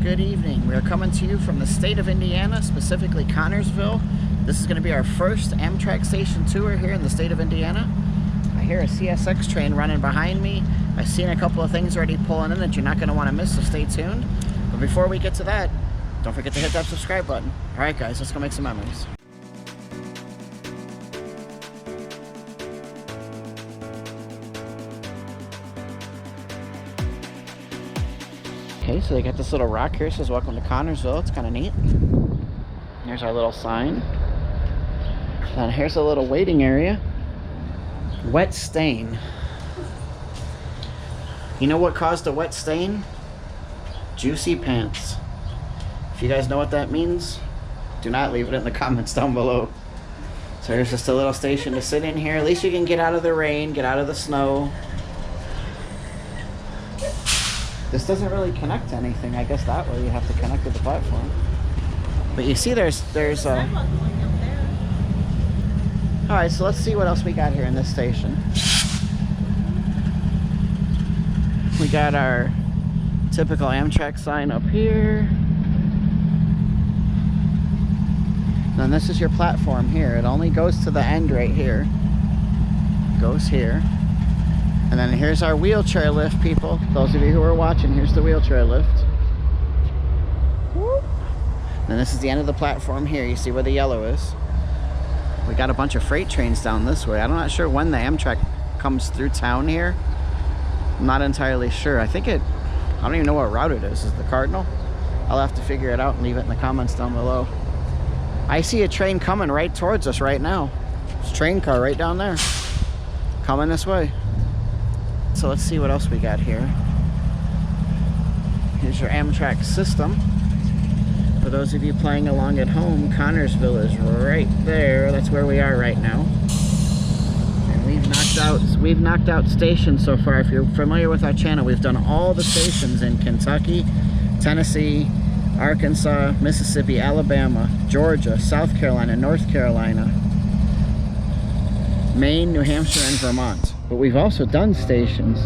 good evening. We are coming to you from the state of Indiana, specifically Connersville. This is going to be our first Amtrak station tour here in the state of Indiana. I hear a CSX train running behind me. I've seen a couple of things already pulling in that you're not going to want to miss, so stay tuned. But before we get to that, don't forget to hit that subscribe button. Alright guys, let's go make some memories. Okay, so they got this little rock here. It says welcome to Connersville. It's kind of neat. Here's our little sign. And here's a little waiting area. Wet stain. You know what caused a wet stain? Juicy pants. If you guys know what that means, do not leave it in the comments down below. So here's just a little station to sit in here. At least you can get out of the rain, get out of the snow. This doesn't really connect to anything. I guess that way you have to connect to the platform. But you see there's Alright, so let's see what else we got here in this station. We got our typical Amtrak sign up here. Then this is your platform here. It only goes to the end right here. Goes here. And then here's our wheelchair lift, people. Those of you who are watching, here's the wheelchair lift. Whoop. And this is the end of the platform here. You see where the yellow is. We got a bunch of freight trains down this way. I'm not sure when the Amtrak comes through town here. I'm not entirely sure. I don't even know what route it is. Is it the Cardinal? I'll have to figure it out and leave it in the comments down below. I see a train coming right towards us right now. There's a train car right down there. Coming this way. So let's see what else we got here. Here's your Amtrak system. For those of you playing along at home, Connersville is right there. That's where we are right now. And we've knocked out stations so far. If you're familiar with our channel, we've done all the stations in Kentucky, Tennessee, Arkansas, Mississippi, Alabama, Georgia, South Carolina, North Carolina, Maine, New Hampshire, and Vermont. But we've also done stations.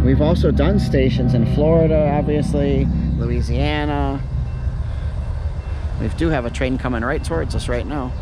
We've also done stations in Florida, obviously, Louisiana. We do have a train coming right towards us right now.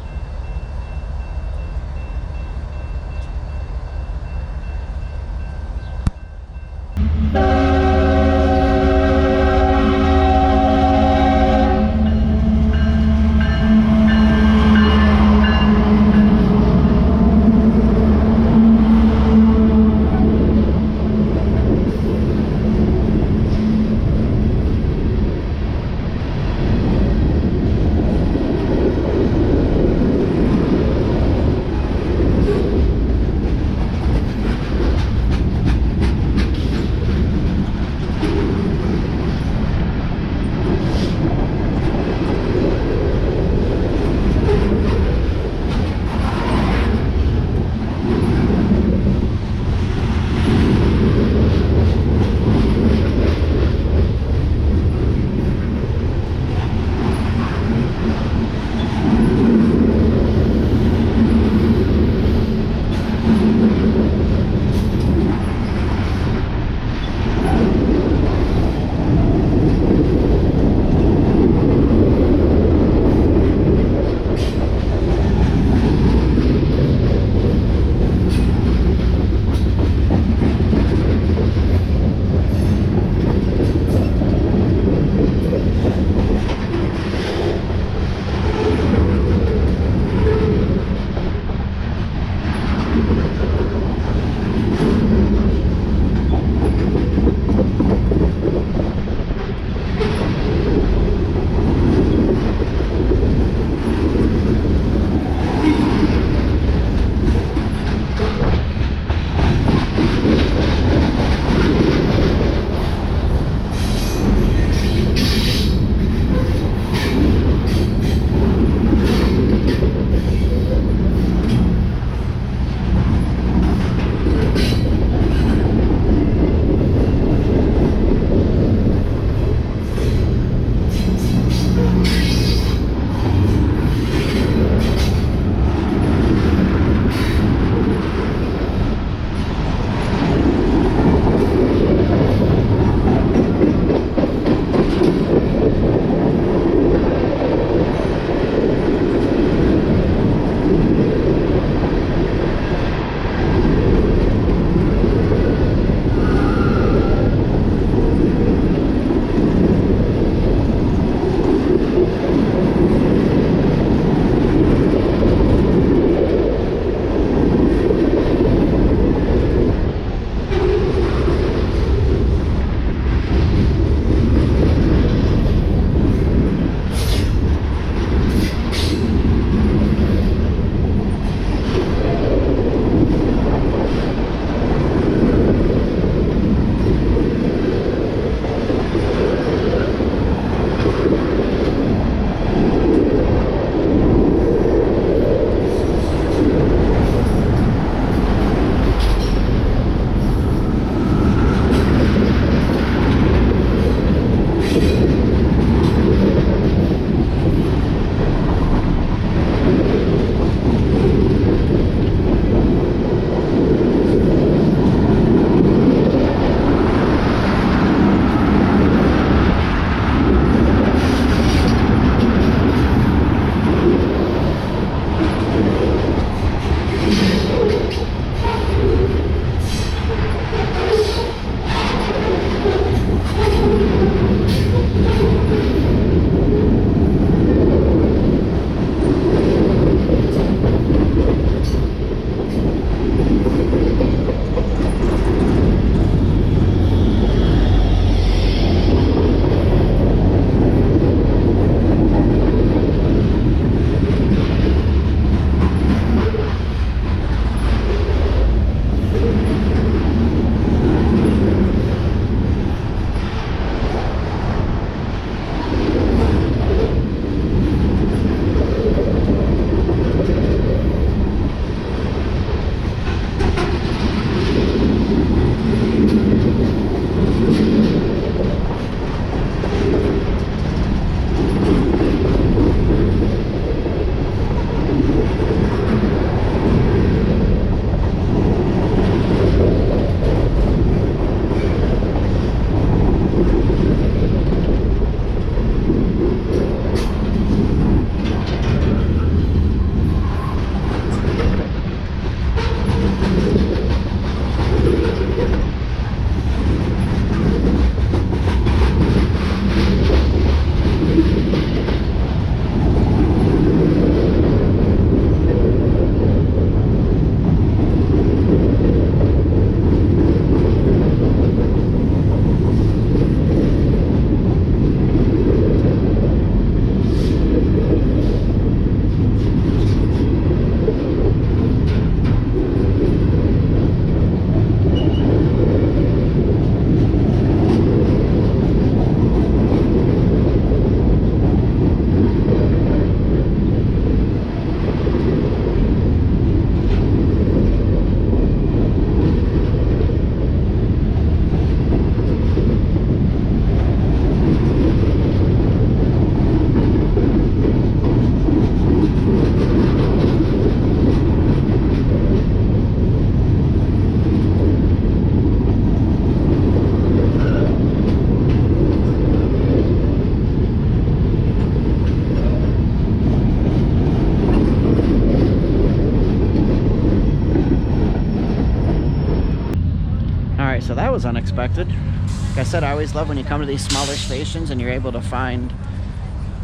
So that was unexpected. Like I said, I always love when you come to these smaller stations and you're able to find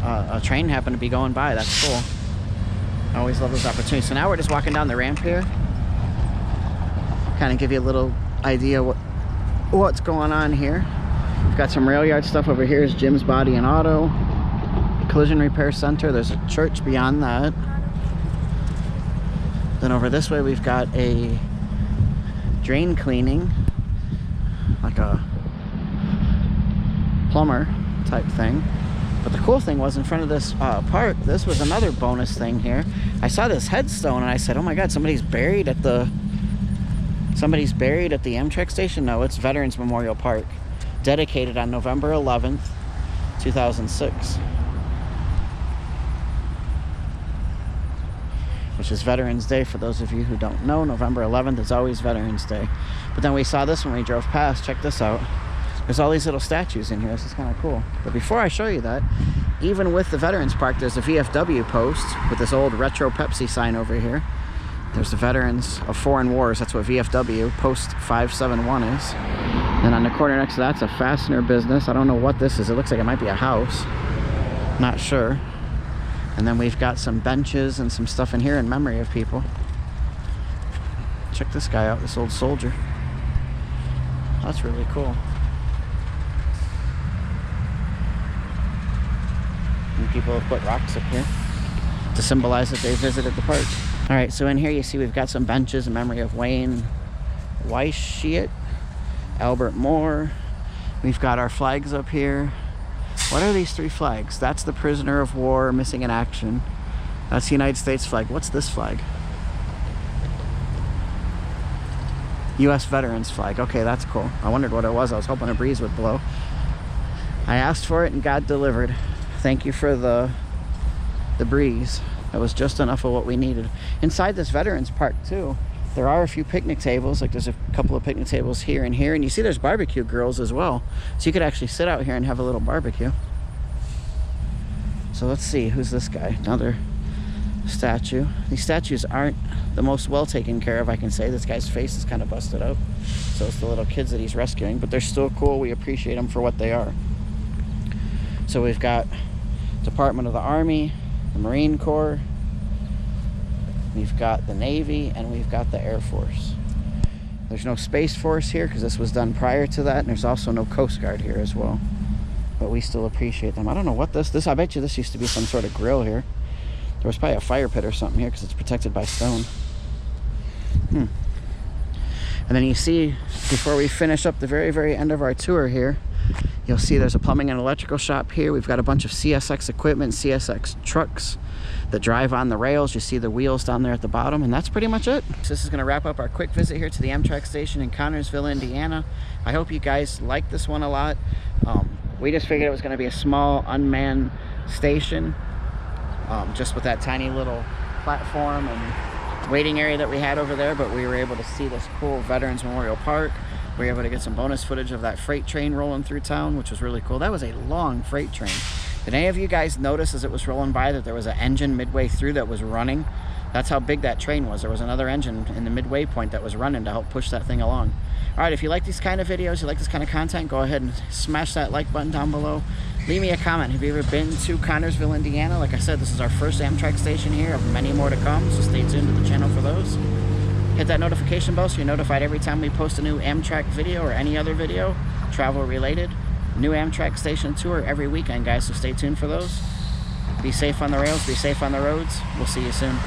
a train happen to be going by. That's cool. I always love those opportunities. So now we're just walking down the ramp here. Kind of give you a little idea what's going on here. We've got some rail yard stuff over here. Is Jim's Body and Auto. Collision Repair Center. There's a church beyond that. Then over this way we've got a drain cleaning, like a plumber type thing. But the cool thing was in front of this park, this was another bonus thing here. I saw this headstone and I said, oh my god, somebody's buried at the Amtrak station. No, it's Veterans Memorial Park, dedicated on November 11th 2006, which is Veterans Day. For those of you who don't know, November 11th is always Veterans Day. But then we saw this when we drove past. Check this out. There's all these little statues in here. This is kind of cool. But before I show you that, even with the Veterans Park, there's a VFW post with this old retro Pepsi sign over here. There's the Veterans of Foreign Wars. That's what VFW post 571 is. And on the corner next to that's a fastener business. I don't know what this is. It looks like it might be a house. Not sure. And then we've got some benches and some stuff in here in memory of people. Check this guy out, this old soldier. That's really cool. And people have put rocks up here to symbolize that they visited the park. All right, so in here you see we've got some benches in memory of Wayne Weischiet, Albert Moore. We've got our flags up here. What are these three flags? That's the prisoner of war missing in action. That's the United States flag. What's this flag? U.S. Veterans flag. Okay, that's cool. I wondered what it was. I was hoping a breeze would blow. I asked for it and God delivered. Thank you for the breeze. That was just enough of what we needed. Inside this Veterans Park too, there are a few picnic tables. Like there's a couple of picnic tables here and here. And you see there's barbecue grills as well. So you could actually sit out here and have a little barbecue. So let's see, who's this guy? Another statue. These statues aren't the most well taken care of, I can say. This guy's face is kind of busted out. So it's the little kids that he's rescuing. But they're still cool. We appreciate them for what they are. So we've got Department of the Army, the Marine Corps, we've got the Navy, and we've got the Air Force. There's no Space Force here because this was done prior to that, and there's also no Coast Guard here as well. But we still appreciate them. I don't know what this, I bet you this used to be some sort of grill here. There was probably a fire pit or something here because it's protected by stone. And then you see, before we finish up the very, very end of our tour here, you'll see there's a plumbing and electrical shop here. We've got a bunch of CSX equipment, CSX trucks that drive on the rails. You see the wheels down there at the bottom, and that's pretty much it. So this is going to wrap up our quick visit here to the Amtrak station in Connersville, Indiana. I hope you guys like this one a lot. We just figured it was going to be a small unmanned station, just with that tiny little platform and waiting area that we had over there, but we were able to see this cool Veterans Memorial Park. We were able to get some bonus footage of that freight train rolling through town, which was really cool. That was a long freight train. Did any of you guys notice as it was rolling by that there was an engine midway through that was running? That's how big that train was. There was another engine in the midway point that was running to help push that thing along. All right, if you like these kind of videos, you like this kind of content, go ahead and smash that like button down below. Leave me a comment. Have you ever been to Connersville, Indiana? Like I said, this is our first Amtrak station here, of many more to come, so stay tuned to the channel for those. Hit that notification bell so you're notified every time we post a new Amtrak video or any other video, travel related. New Amtrak station tour every weekend, guys, so stay tuned for those. Be safe on the rails, be safe on the roads. We'll see you soon.